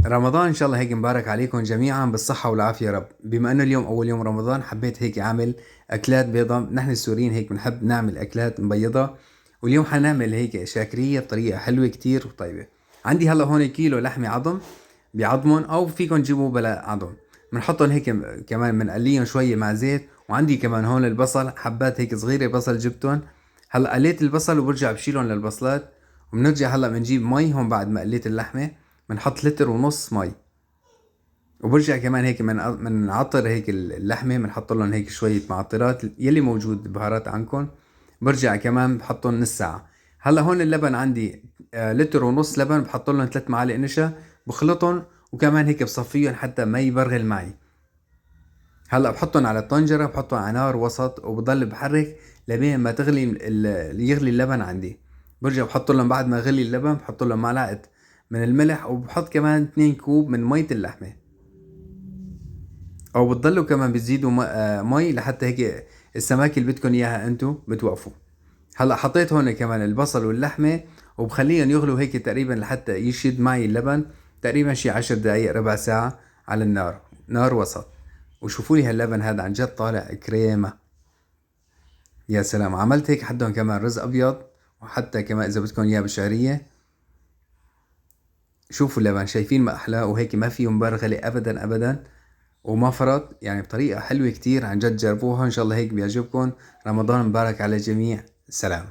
رمضان ان شاء الله هيك مبارك عليكم جميعا بالصحة والعافية يا رب. بما انه اليوم اول يوم رمضان حبيت هيك اعمل اكلات بيضة. نحن السوريين هيك بنحب نعمل اكلات مبيضة، واليوم حنعمل هيك شاكرية بطريقة حلوة كتير وطيبة. عندي هلا هون كيلو لحمة عظم بعظمن، او فيكن تجيبوا بلا عظم. بنحطهم هيك كمان بنقليهم شوية مع زيت. وعندي كمان هون البصل، حبات هيك صغيرة بصل جبتهم. هلا قليت البصل وبرجع بشيلهم للبصلات. وبنرجع هلا بنجيب مي هون بعد ما قليت اللحمة، بنحط لتر ونص مي. وبرجع كمان هيك من عطر هيك اللحمة، بنحط لهم هيك شوية معطرات يلي موجود بهارات عندكم. برجع كمان بحطهم نص ساعة. هلا هون اللبن عندي لتر ونص لبن، بحط لهم 3 معالق نشا، بخلطهم وكمان هيك بصفيهم حتى ما يبرغل معي. هلا بحطهم على الطنجرة، بحطهم على نار وسط وبضل بحرك لبين ما تغلي يغلي اللبن عندي. برجع بحط لهم بعد ما غلي اللبن، بحط لهم معلقة من الملح، وبحط كمان 2 كوب من مية اللحمة. او بتضلوا كمان بتزيدوا مي لحتى هيك السماكة اللي بدكن اياها انتو بتوقفوا. هلا حطيت هون كمان البصل واللحمة، وبخليهم يغلوا هيك تقريبا لحتى يشد معي اللبن، تقريبا شي 10 دقايق ربع ساعة على النار، نار وسط. وشوفوا لي هاللبن هذا عن جد طالع كريمة. يا سلام. عملت هيك حدهم كمان رز ابيض، وحتى كمان اذا بدكم اياه بشعرية. شوفوا اللبن، شايفين ما احلاه، وهيك ما فيه مبرغلة ابدا ابدا، وما فرط يعني، بطريقة حلوة كتير عن جد. جربوها ان شاء الله هيك بيعجبكم. رمضان مبارك على الجميع. سلام.